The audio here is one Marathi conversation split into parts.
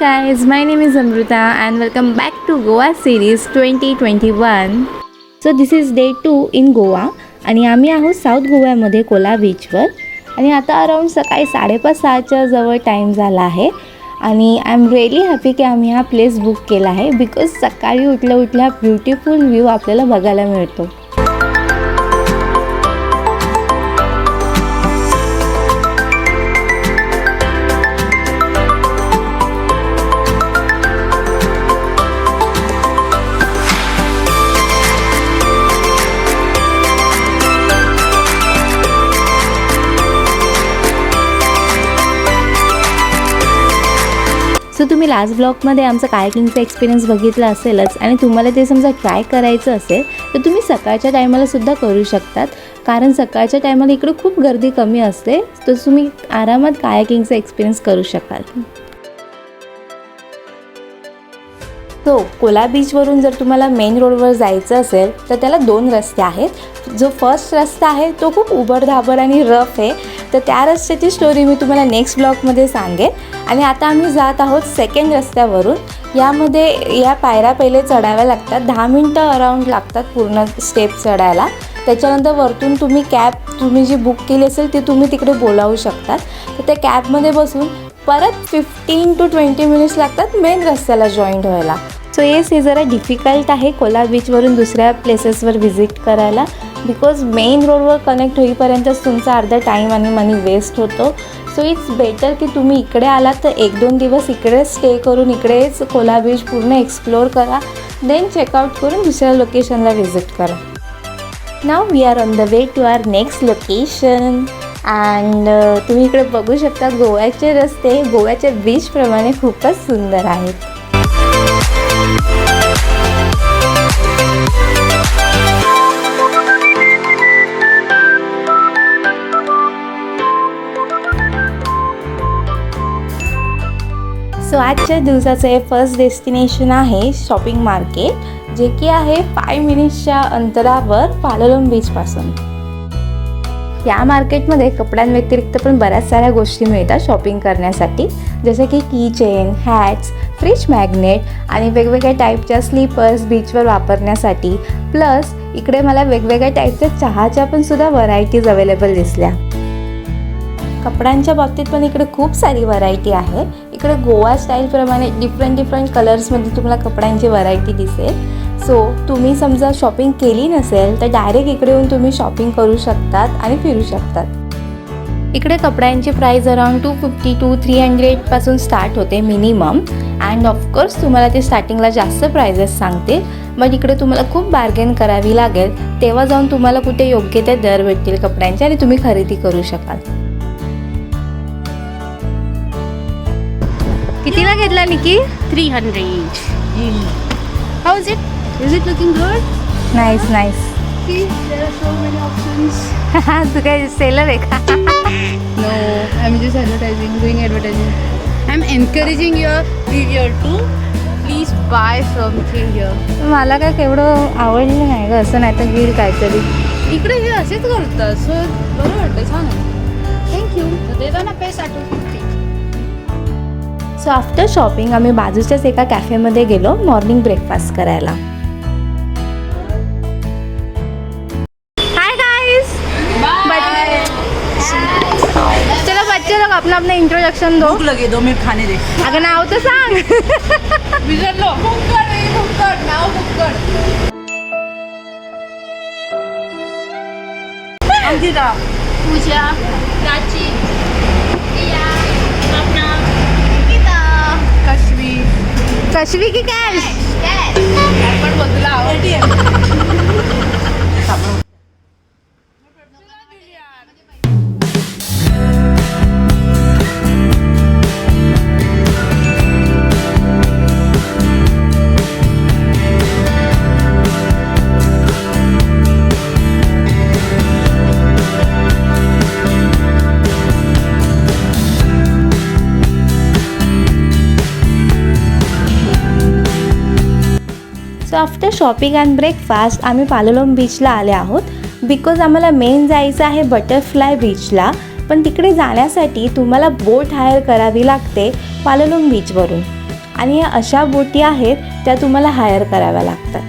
guys, my name is Amruta and welcome back to Goa series 2021. So this is day 2 in Goa आणि आम्ही आहोत साऊथ गोव्यामध्ये कोला बीचवर आणि आता अराउंड सकाळी 5:30-6च्या जवळ टाईम झाला आहे आणि आय एम रिअली हॅपी की आम्ही हा प्लेस बुक केला आहे बिकॉज सकाळी उठल्या ब्युटिफुल व्ह्यू आपल्याला बघायला मिळतो. सो तुम्ही लास्ट ब्लॉगमध्ये आमचा कायाकिंगचा एक्सपिरियन्स बघितला असेलच आणि तुम्हाला ते समजा ट्राय करायचं असेल तर तुम्ही सकाळच्या टायमाला सुद्धा करू शकतात कारण सकाळच्या टायमाला इकडे खूप गर्दी कमी असते तर तुम्ही आरामात कायाकिंगचा एक्सपिरियन्स करू शकाल. सो कोला बीचवरून जर तुम्हाला मेन रोडवर जायचं असेल तर त्याला 2 रस्ते आहेत. जो फर्स्ट रस्ता आहे तो खूप उबडधाबड आणि रफ आहे तर त्या रस्त्याची स्टोरी मी तुम्हाला नेक्स्ट ब्लॉगमध्ये सांगेन. आणि आता आम्ही जात आहोत सेकंड रस्त्यावरून. यामध्ये या पायऱ्या पहिले चढाव्या लागतात, 10 मिनटं अराऊंड लागतात पूर्ण स्टेप चढायला. त्याच्यानंतर वरतून तुम्ही जी बुक केली असेल ती तुम्ही तिकडे बोलावू शकतात. तर त्या कॅबमध्ये बसून परत 15 to 20 मिनिट्स लागतात मेन रस्त्याला जॉईंट व्हायला. सो येस, हे जरा डिफिकल्ट आहे कोला बीचवरून दुसऱ्या प्लेसेसवर व्हिजिट करायला बिकॉज मेन रोडवर कनेक्ट होईपर्यंतच तुमचा अर्धा टाईम आणि मनी वेस्ट होतो. सो इट्स बेटर की तुम्ही इकडे आलात तर 1-2 दिवस इकडे स्टे करून इकडेच कोला बीच पूर्ण एक्सप्लोअर करा, देन चेकआउट करून दुसऱ्या लोकेशनला व्हिजिट करा. Now we are on the way to our next location and तुम्ही इकडे बघू शकता गोव्याचे रस्ते गोव्याच्या बीचप्रमाणे खूपच सुंदर आहेत. सो आजच्या दिवसाचं हे फर्स्ट डेस्टिनेशन आहे शॉपिंग मार्केट, जे की आहे 5 मिनिट्सच्या अंतरावर पालोलम बीचपासून. या मार्केटमध्ये कपड्यांव्यतिरिक्त पण बऱ्याच साऱ्या गोष्टी मिळतात शॉपिंग करण्यासाठी, जसे की की चेन, हॅट्स, फ्रिज मॅग्नेट आणि वेगवेगळ्या टाईपच्या स्लीपर्स बीचवर वापरण्यासाठी. प्लस इकडे मला वेगवेगळ्या टाईपच्या चहाच्या पण सुद्धा व्हरायटीज अवेलेबल दिसल्या. कपड्यांच्या बाबतीत पण इकडे खूप सारी व्हरायटी आहे. इकडे गोवा स्टाईलप्रमाणे डिफरंट कलर्समध्ये तुम्हाला कपड्यांची व्हरायटी दिसेल. सो तुम्ही समजा शॉपिंग केली नसेल तर डायरेक्ट इकडे येऊन तुम्ही शॉपिंग करू शकतात आणि फिरू शकतात. इकडे कपड्यांची प्राईस अराउंड 250 to 300 पासून स्टार्ट होते मिनिमम अँड ऑफकोर्स तुम्हाला ते स्टार्टिंगला जास्त प्राइजेस सांगतील, बट इकडे तुम्हाला खूप बार्गेन करावी लागेल, तेव्हा जाऊन तुम्हाला कुठे योग्य ते दर भेटतील कपड्यांचे आणि तुम्ही खरेदी करू शकाल. कितीला घेतला निकी? 300. How is it? Is it looking good? Nice. See, there are so many options. तू काय सेलर आहे का? No, I'm just doing advertising. I'm encouraging your viewer to please buy something here. मला काय केवढं आवडलं नाही ग, असं नाही तर घेईल काहीतरी. इकडे हे असेच करतात, सो बरं वाटतं, छान आहे. थँक्यू. देता ना पैसा 250. सो आफ्टर शॉपिंग आम्ही बाजूच्याच एका कॅफेमध्ये गेलो मॉर्निंग ब्रेकफास्ट करायला. हाय गाइस, चलो बच्चे लोग अपना अपना इंट्रोडक्शन दो. भूख लगे 2 मिनट खाने दे. अगं नाव तर सांग. विसरलो. फुक्कड नाव फुक्कड. अंकिता, पूजा, प्राची, रिया, सपना, कशवी की कॅश? पण बदला आवडते. So after shopping and breakfast आम्ही पालोलम बीचला आले आहोत बिकॉज आम्हाला मेन जायचं आहे बटरफ्लाय बीचला, पण तिकडे जाण्यासाठी तुम्हाला बोट हायर करावी लागते पालोलम बीचवरून. आणि या अशा बोटी आहेत त्या तुम्हाला हायर कराव्या लागतात.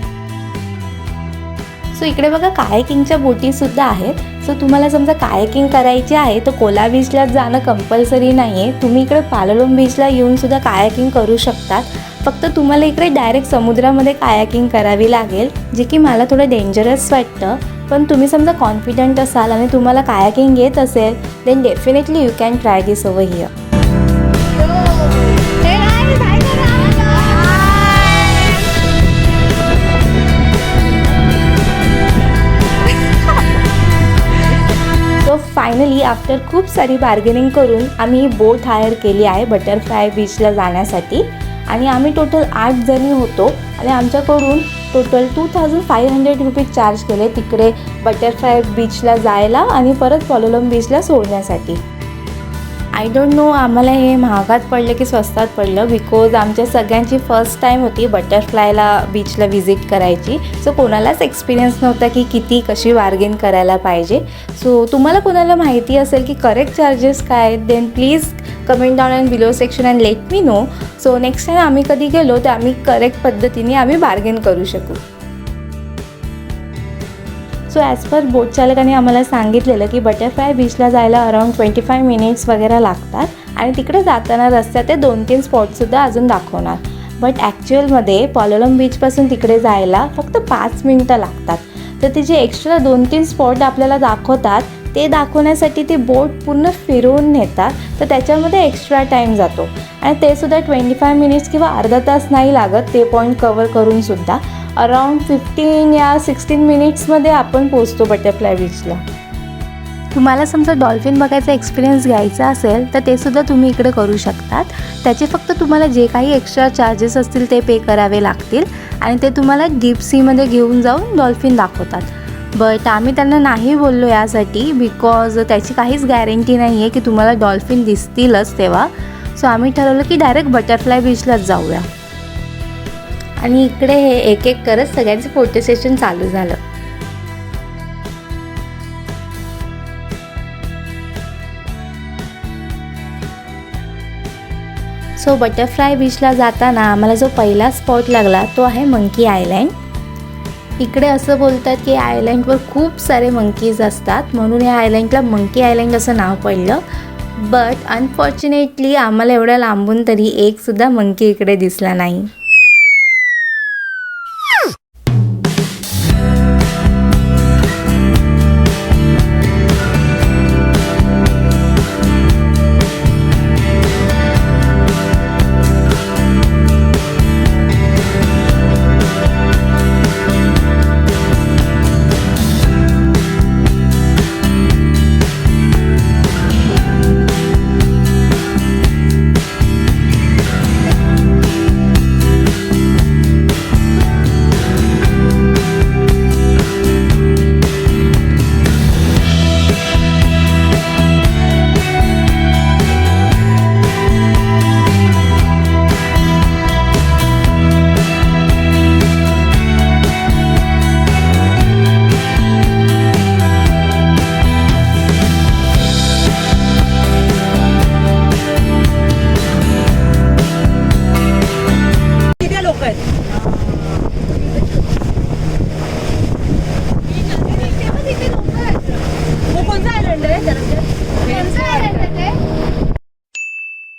सो इकडे बघा कायाकिंगच्या बोटीसुद्धा आहेत. सो तुम्हाला समजा कायाकिंग करायची आहे तर कोला बीचला जाणं कंपल्सरी नाही आहे. तुम्ही इकडे पालोलम बीचला येऊनसुद्धा कायाकिंग करू शकतात. फक्त तुम्हाला इकडे डायरेक्ट समुद्रामध्ये कायाकिंग करावी लागेल, जे की मला थोडं डेंजरस वाटतं. पण तुम्ही समजा कॉन्फिडंट असाल आणि तुम्हाला कायाकिंग येत असेल then definitely you can try this over here. So finally after खूप सारी बार्गेनिंग करून आम्ही ही बोट हायर केली आहे बटरफ्लाय बीचला जाण्यासाठी. आणि आम्ही टोटल 8 जणी होतो आणि आमच्याकडून टोटल 2500 रुपीज चार्ज केले तिकडे बटरफ्लाय बीचला जायला आणि परत पालोलम बीचला सोडण्यासाठी. आय डोंट नो आम्हाला हे महागात पडलं की स्वस्तात पडलं, बिकॉज आमच्या सगळ्यांची फर्स्ट टाईम होती बटरफ्लायला बीचला व्हिजिट करायची. सो कोणालाच एक्सपिरियन्स नव्हता की किती कशी बार्गेन करायला पाहिजे. सो तुम्हाला कोणाला माहिती असेल की करेक्ट चार्जेस काय आहेत then please comment down and below section and let me know. So next time आम्ही कधी गेलो तर आम्ही करेक्ट पद्धतीने आम्ही बार्गेन करू शकू. सो ॲज पर बोट चालकाने आम्हाला सांगितलेलं की बटरफ्लाय बीचला जायला अराउंड 25 मिनिट्स वगैरे लागतात आणि तिकडे जाताना रस्त्यात ते 2-3 स्पॉटसुद्धा अजून दाखवणार. बट ॲक्च्युअलमध्ये पालोलम बीचपासून तिकडे जायला फक्त 5 मिनटं लागतात. तर ते जे एक्स्ट्रा 2-3 स्पॉट आपल्याला दाखवतात ते दाखवण्यासाठी ती बोट पूर्ण फिरवून नेतात, तर त्याच्यामध्ये एक्स्ट्रा टाईम जातो आणि ते सुद्धा 25 मिनिट्स किंवा अर्धा तास नाही लागत ते पॉईंट कवर करूनसुद्धा. अराउंड 15 या 16 मिनिट्समध्ये आपण पोचतो बटरफ्लाय बीचला. तुम्हाला समजा डॉल्फिन बघायचा एक्सपिरियन्स घ्यायचा असेल तर ते सुद्धा तुम्ही इकडे करू शकतात. त्याचे फक्त तुम्हाला जे काही एक्स्ट्रा चार्जेस असतील ते पे करावे लागतील आणि ते तुम्हाला डीप सीमध्ये घेऊन जाऊन डॉल्फिन दाखवतात. बट आम्ही त्यांना नाही बोललो यासाठी बिकॉज त्याची काहीच गॅरंटी नाही आहे की तुम्हाला डॉल्फिन दिसतीलच तेव्हा. सो आम्ही ठरवलं की डायरेक्ट बटरफ्लाय बीचलाच जाऊया. आणि इकडे हे एक एक करत सगळ्यांचं फोटो सेशन चालू झालं. सो बटरफ्लाय बीचला जाताना आम्हाला जो पहिला स्पॉट लागला तो आहे मंकी आयलँड. इकडे असं बोलतात की आयलँडवर खूप सारे मंकीज असतात म्हणून या आयलँडला मंकी आयलँड असं नाव पडलं. बट अनफॉर्च्युनेटली आम्हाला एवढ्या लांबून तरी एकसुद्धा मंकी इकडे दिसला नाही.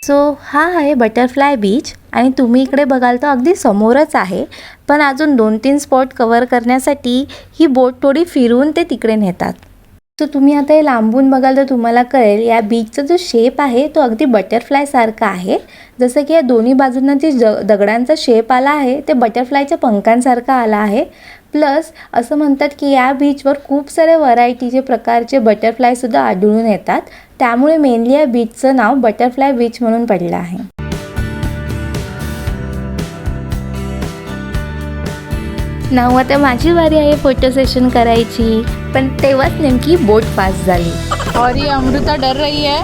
सो हा आहे बटरफ्लाय बीच आणि तुम्ही इकडे बघाल तर अगदी समोरच आहे. पण अजून 2-3 स्पॉट कवर करण्यासाठी ही बोट थोडी फिरवून ते तिकडे नेतात. सो तुम्ही आता हे लांबून बघाल तर तुम्हाला कळेल या बीचचा जो शेप आहे तो अगदी बटरफ्लायसारखा आहे. जसं की या दोन्ही बाजूंना जे दगडांचा शेप आला आहे ते बटरफ्लायच्या पंखांसारखा आला आहे. प्लस असं म्हणतात की या बीचवर खूप साऱ्या व्हरायटीचे प्रकारचे बटरफ्लायसुद्धा आढळून येतात. त्यामुळे मेनली या बीचचं नाव बटरफ्लाय बीच म्हणून पडलं आहे. नाव आता माझी वारी आहे फोटो सेशन करायची, पण तेव्हाच नेमकी बोट पास झाली. और ये अमृता डर रही है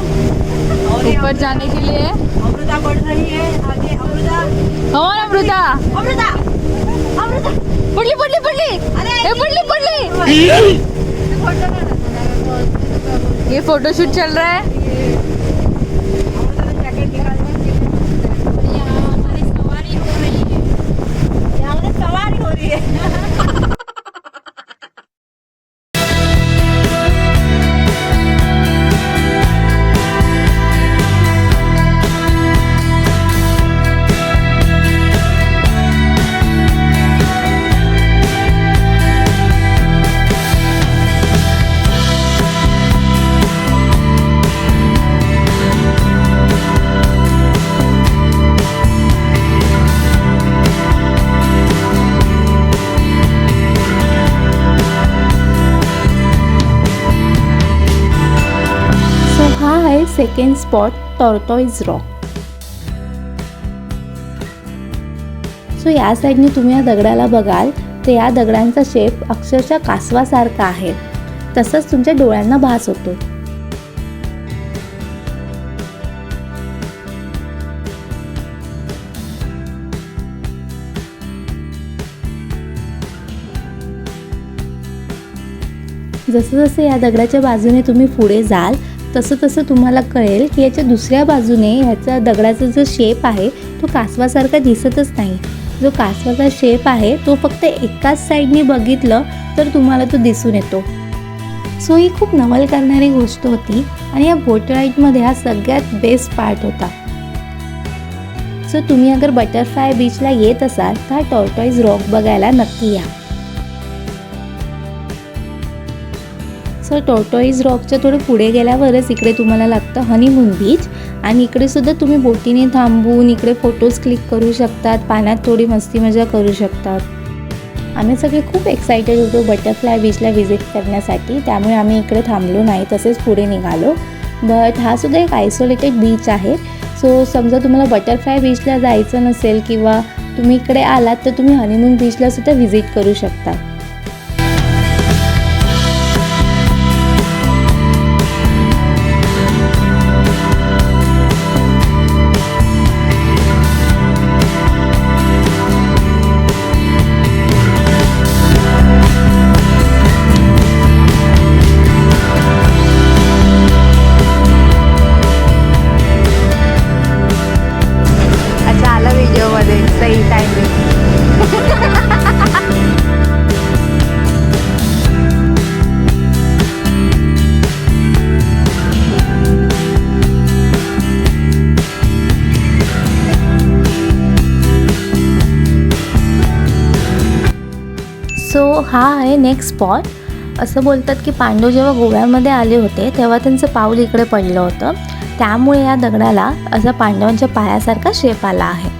ऊपर जाने के लिए. अमृता बढ़ रही है आगे. अमृता हो अमृता. अमृता अमृता पडली पडली पडली. अरे पडली पडली. ये फोटोशूट चल रहा है. अमृता ने जैकेट निकाल second spot tortoise rock. So या साईडने तुम्ही या दगडाला बघाल तर या दगडांचा शेप अक्षरशः कासवासारखा आहे. तसंच तुमच्या डोळ्यांना भास होतो. जसं जसं या दगडाच्या बाजूने तुम्ही पुढे जाल तसं तसं तुम्हाला कळेल की याच्या दुसऱ्या बाजूने ह्याचा दगडाचा जो शेप आहे तो कासवासारखा दिसतच नाही. जो कासवाचा शेप आहे तो फक्त एकाच साईडने बघितलं तर तुम्हाला तो दिसून येतो. सो ही खूप नवल करणारी गोष्ट होती आणि या बोट राईडमध्ये हा सगळ्यात बेस्ट पार्ट होता. सो तुम्ही अगर बटरफ्लाय बीचला येत असाल तर हा टॉर्टॉइज रॉक बघायला नक्की या. सो टॉर्टॉइज रॉकच्या थोडं पुढे गेल्यावरच इकडे तुम्हाला लागतं हनीमून बीच आणि इकडे सुद्धा तुम्ही बोटीने थांबून इकडे फोटोज क्लिक करू शकतात, पाण्यात थोडी मस्ती मजा करू शकतात. आम्ही सगळे खूप एक्सायटेड होतो बटरफ्लाय बीचला व्हिजिट करण्यासाठी, त्यामुळे आम्ही इकडे थांबलो नाही, तसेच पुढे निघालो. बट हा सुद्धा एक आयसोलेटेड बीच आहे. सो समजा तुम्हाला बटरफ्लाय बीचला जायचं नसेल किंवा तुम्ही इकडे आलात तर तुम्ही हनीमून बीचला सुद्धा व्हिजिट करू शकता. सो हा आहे नेक्स्ट स्पॉट. असं बोलतात की पांडव जेव्हा गोव्यामध्ये आले होते तेव्हा त्यांचं पाऊल इकडे पडलं होतं, त्यामुळे या दगडाला असा पांडवांच्या पायासारखा शेप आला आहे.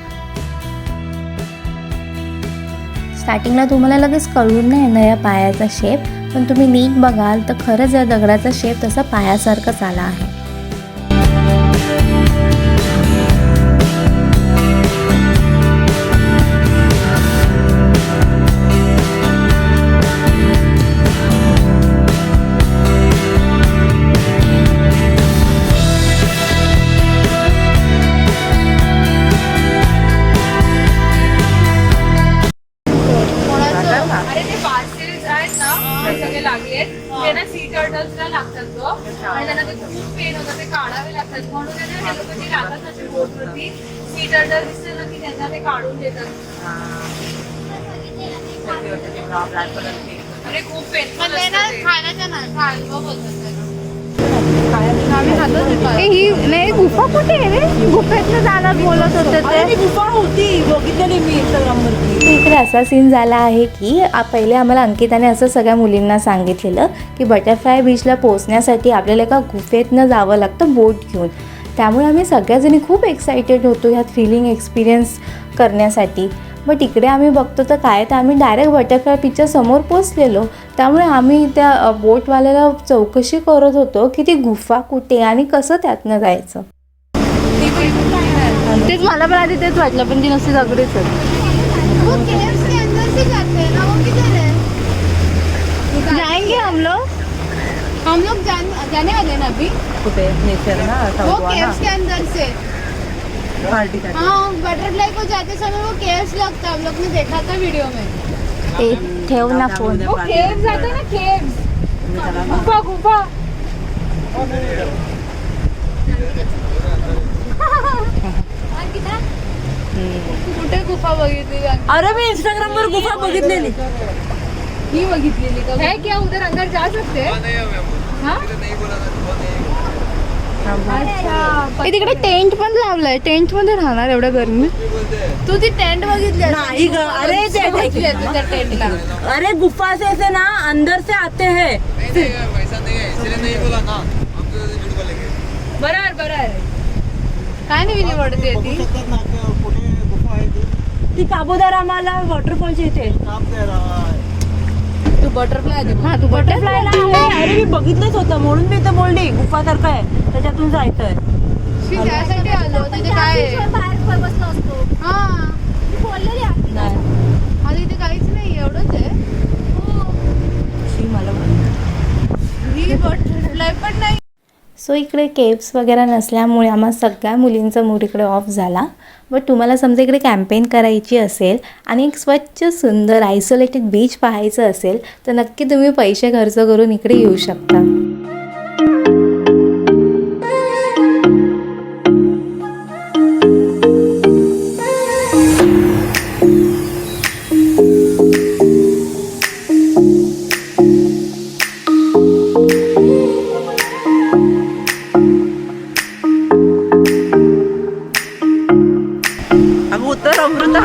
स्टार्टिंगला तुम्हाला लगेच कळून नाही येणार या पायाचा शेप, पण तुम्ही नीट बघाल तर खरंच या दगडाचा शेप तसा पायासारखाच आला आहे. सी टर्टल्सला लागतात तो आणि त्यांना ते खूप पेन होतं, ते काढावे लागतात. म्हणून हे लोक जे राहतात ना बोटवरती सी टर्टल दिसते ना की त्यांना ते काढून देतात. अरे खूप पेन खाण्याच्या ही नाही गुफा कुठे आहे रे? गुफेतनं जाणार बोलत होते ते. गुफा होती बघितलेली मी इंस्टाग्रामवरती. इकडे असा सीन झाला आहे की पहिले आम्हाला अंकिताने असं सगळ्या मुलींना सांगितलेलं की बटरफ्लाय बीचला पोहोचण्यासाठी आपल्याला एका गुफेतनं जावं लागतं बोट घेऊन. त्यामुळे आम्ही सगळ्याजणी खूप एक्सायटेड होतो ह्या थ्रिलिंग एक्सपिरियन्स करण्यासाठी. बट इकडे आम्ही बघतो तर काय, तर आम्ही डायरेक्ट बटरफ्लाय बीचच्या समोर पोचलेलो. त्यामुळे आम्ही त्या बोटवाल्याला चौकशी करत होतो की ती गुफा कुठे आणि कसं त्यातनं जायचं. तेच मला पण आधी तेच वाटलं, पण ती नुसती दगडीच जाएंगे हम लोग जाने वाले ना अभी कुठे नेचर ना वो केव्स के अंदर से. हाँ बटरफ्लाई को जाते समय वो केव्स लगता है, हम लोग ने देखा था वीडियो में. ठेव ना फोन. वो केव्स जाते ना केव्स, गुफा गुफा. कुठे गुफा बघितली? अरे मी इंस्टाग्राम वर गुफा बघितलेली. ही बघितलेली का? है क्या उधर अंदर जा सकते हैं? हाँ अच्छा. तिकडे टेंट पण लावलाय, टेंट मध्ये राहणार एवढ्या गरमी. तू ती टेंट बघितली नाही ग. अरे त्या टेंटला. अरे गुफा से ऐसे ना अंदर से आते हैं. बरोबर बरोबर. काय नाही निवडते ती. ती काबोदार आम्हाला वॉटरफॉलची इथे. तू बटरफ्लाय हा तू बटरफ्लायला आहे. अरे मी बघितलंच होतं म्हणून मी इथं बोलली गुफासारखं आहे त्याच्यातून जायचंय. त्यासाठी आलो तिथे काय आहे? बाहेर बसलो असतो हा मी बोललेली आहे. नाही आणि इथे काहीच नाही एवढंच आहे. शी, मला ही बटरफ्लाय पण नाही. सो इकडे केव्स वगैरे नसल्यामुळे आम्हा सगळ्या मुलींचा मूड इकडे ऑफ झाला. बट तुम्हाला समजा इकडे कॅम्पेन करायची असेल आणि एक स्वच्छ सुंदर आयसोलेटेड बीच पाहायचं असेल तर नक्की तुम्ही पैसे खर्च करून इकडे येऊ शकता. अगं उत्तर अमृता.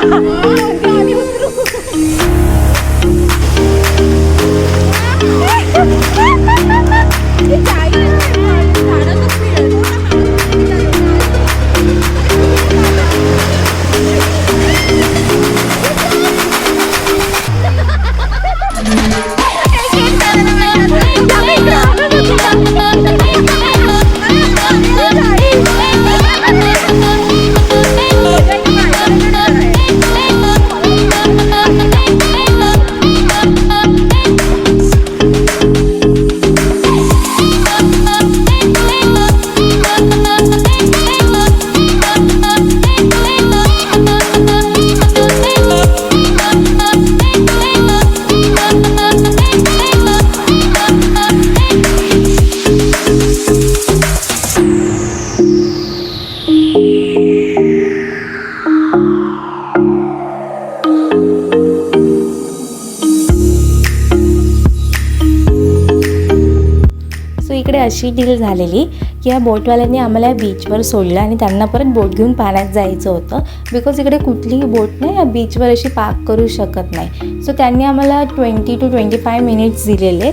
इकडे अशी डील झालेली की या बोटवाल्यांनी आम्हाला या बीचवर सोडलं आणि त्यांना परत बोट घेऊन पाण्यात जायचं होतं. बिकॉज इकडे कुठलीही बोट नाही या बीचवर अशी पार्क करू शकत नाही. सो त्यांनी आम्हाला 20 to 25 मिनिट्स दिलेले.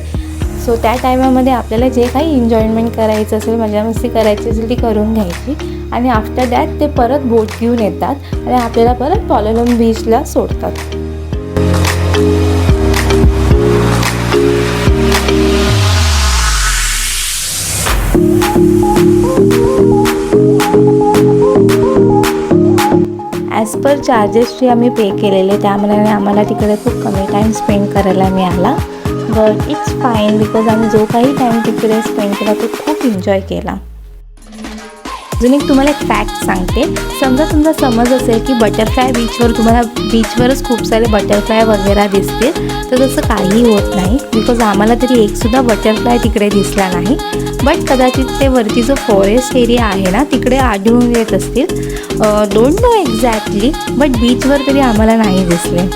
सो त्या टायमामध्ये आपल्याला जे काही एन्जॉयमेंट करायचं असेल मजा मस्ती करायची असेल ती करून घ्यायची आणि आफ्टर दॅट ते परत बोट घेऊन येतात आणि आपल्याला परत पॉलोलम बीचला सोडतात. ॲज पर चार्जेस जे आम्ही पे केलेले त्यामुळे आम्हाला तिकडे खूप कमी टाईम स्पेंड करायला मिळाला. बट इट्स फाईन बिकॉज आम्ही जो काही टाईम तिकडे स्पेंड केला तो खूप एन्जॉय केला. अजून एक तुम्हाला एक फॅक्ट सांगते. समजा समज असेल की बटरफ्लाय बीचवर तुम्हाला बीचवरच खूप सारे बटरफ्लाय वगैरे दिसतील तर तसं काही होत नाही. बिकॉज आम्हाला तरी एकसुद्धा बटरफ्लाय तिकडे दिसला नाही. बट कदाचित ते वरती जो फॉरेस्ट एरिया आहे ना तिकडे आढळून येत असतील. डोंट नो एक्झॅक्टली बट बीचवर तरी आम्हाला नाही दिसले.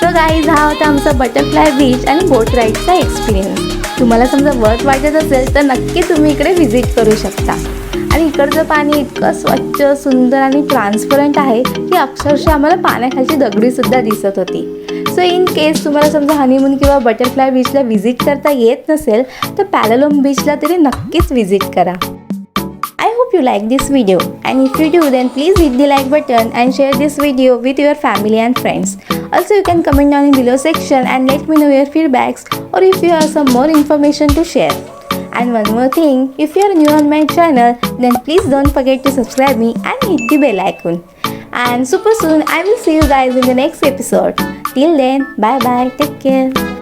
सो गाईज हा होता आमचा बटरफ्लाय बीच आणि बोट राईडचा एक्सपिरियन्स. तुम्हाला समजा वर्थ वाटत असेल तर नक्की तुम्ही इकडे व्हिजिट करू शकता. आणि इकडचं पाणी इतकं स्वच्छ सुंदर आणि ट्रान्सपरंट आहे की अक्षरशः आम्हाला पाण्याखालची दगडीसुद्धा दिसत होती. सो इन केस तुम्हाला समजा हनीमून किंवा बटरफ्लाय बीचला व्हिजिट करता येत नसेल तर पॅलोलम बीचला तरी नक्कीच व्हिजिट करा. I hope you like this video, and if you do then please hit the like button and share this video with your family and friends. Also you can comment down in below section and let me know your feedbacks or if you have some more information to share. And one more thing, if you are new on my channel then please don't forget to subscribe me and hit the bell icon. And super soon I will see you guys in the next episode. Till then, bye bye, take care.